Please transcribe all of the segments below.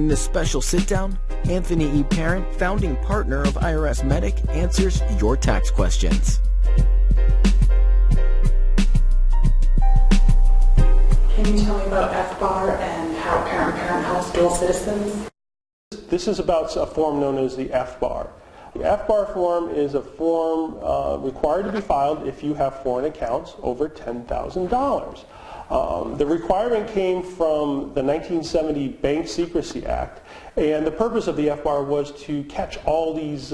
In this special sit-down, Anthony E. Parent, founding partner of IRS Medic, answers your tax questions. Can you tell me about FBar and how parent-parent helps dual citizens? This is about a form known as the FBar. The FBar form is a form required to be filed if you have foreign accounts over $10,000. The requirement came from the 1970 Bank Secrecy Act, and the purpose of the FBar was to catch all these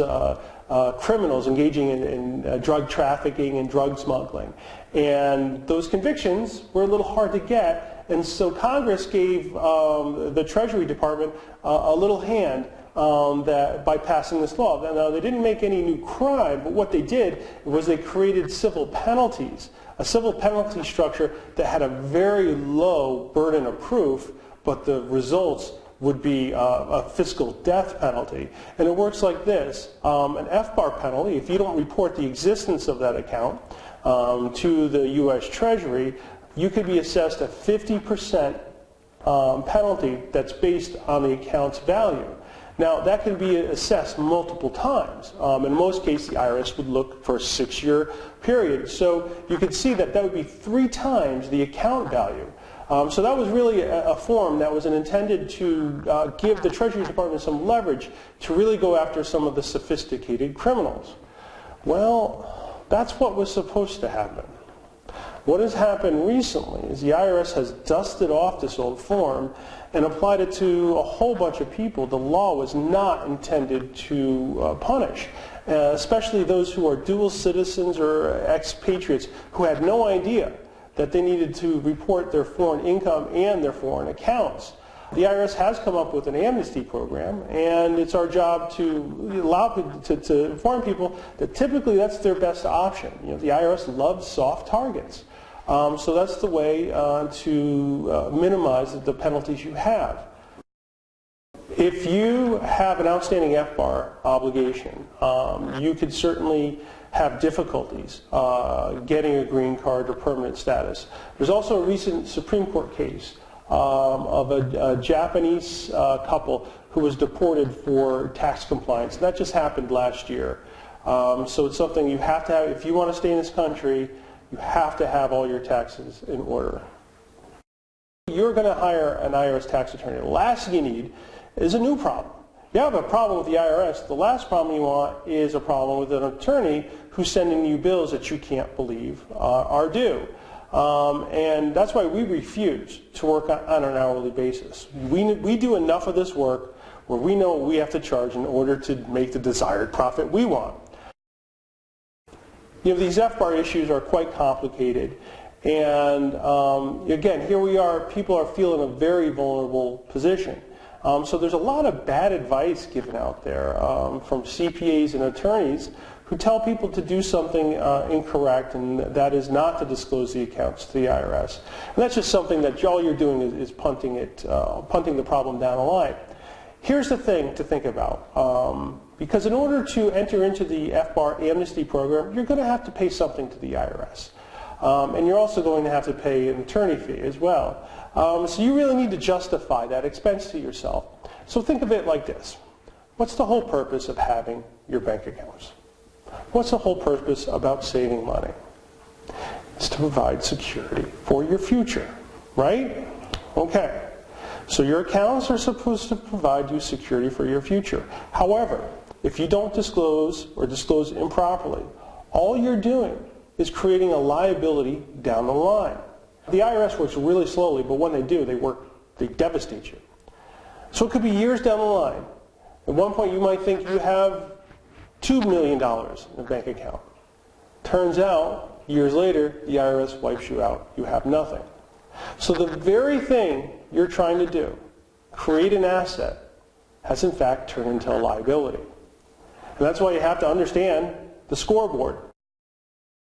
criminals engaging in drug trafficking and drug smuggling. And those convictions were a little hard to get, and so Congress gave the Treasury Department a little hand by passing this law. Now, they didn't make any new crime, but what they did was they created civil penalties, a civil penalty structure that had a very low burden of proof, but the results would be a fiscal death penalty. And it works like this. An FBar penalty, if you don't report the existence of that account to the U.S. Treasury, you could be assessed a 50% penalty that's based on the account's value. Now, that can be assessed multiple times. In most cases, the IRS would look for a 6-year period. So you could see that that would be 3 times the account value. So that was really a form that was intended to give the Treasury Department some leverage to really go after some of the sophisticated criminals. Well, that's what was supposed to happen. What has happened recently is the IRS has dusted off this old form and applied it to a whole bunch of people the law was not intended to punish, especially those who are dual citizens or expatriates who had no idea that they needed to report their foreign income and their foreign accounts. The IRS has come up with an amnesty program, and it's our job to allow people to inform people that typically that's their best option. You know, the IRS loves soft targets. So that's the way to minimize the penalties you have. If you have an outstanding FBar obligation, you could certainly have difficulties getting a green card or permanent status. There's also a recent Supreme Court case of a Japanese couple who was deported for tax compliance. And that just happened last year. So it's something you have to have. If you want to stay in this country, you have to have all your taxes in order. You're going to hire an IRS tax attorney. The last thing you need is a new problem. You have a problem with the IRS. The last problem you want is a problem with an attorney who's sending you bills that you can't believe are due. And that's why we refuse to work on an hourly basis. We do enough of this work where we know what we have to charge in order to make the desired profit we want. You know, these FBar issues are quite complicated, and again, here we are, people are feeling a very vulnerable position. So there's a lot of bad advice given out there from CPAs and attorneys who tell people to do something incorrect, and that is not to disclose the accounts to the IRS. And that's just something that all you're doing is punting the problem down the line. Here's the thing to think about. Because in order to enter into the FBar amnesty program, you're going to have to pay something to the IRS. And you're also going to have to pay an attorney fee as well. So you really need to justify that expense to yourself. So think of it like this. What's the whole purpose of having your bank accounts? What's the whole purpose about saving money? It's to provide security for your future, right? Okay. So your accounts are supposed to provide you security for your future. However, if you don't disclose or disclose improperly, all you're doing is creating a liability down the line. The IRS works really slowly, but when they do, they devastate you. So it could be years down the line. At one point you might think you have $2 million in a bank account. Turns out, years later, the IRS wipes you out. You have nothing. So the very thing you're trying to do, create an asset, has in fact turned into a liability. And that's why you have to understand the scoreboard.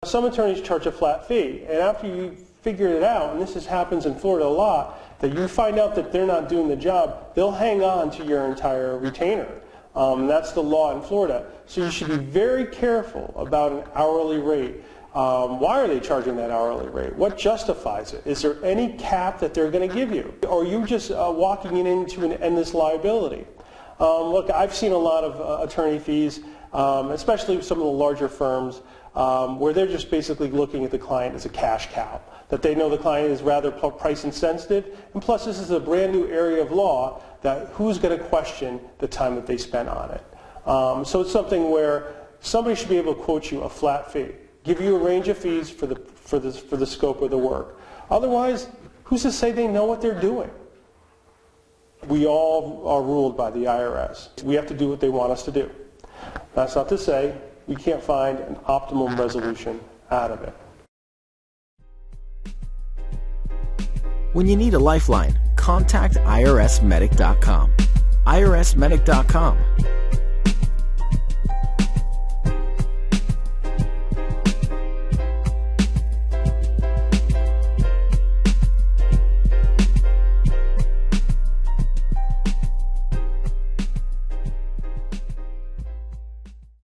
Some attorneys charge a flat fee, and after you figure it out, and this happens in Florida a lot, that you find out that they're not doing the job, they'll hang on to your entire retainer. That's the law in Florida. So you should be very careful about an hourly rate. Why are they charging that hourly rate? What justifies it? Is there any cap that they're going to give you? Or are you just walking into an endless liability? Look, I've seen a lot of attorney fees, especially some of the larger firms, where they're just basically looking at the client as a cash cow, that they know the client is rather price insensitive, and plus this is a brand new area of law that who's going to question the time that they spent on it. So it's something where somebody should be able to quote you a flat fee, give you a range of fees for the scope of the work. Otherwise, who's to say they know what they're doing? We all are ruled by the IRS. We have to do what they want us to do. That's not to say we can't find an optimum resolution out of it. When you need a lifeline, contact irsmedic.com. irsmedic.com.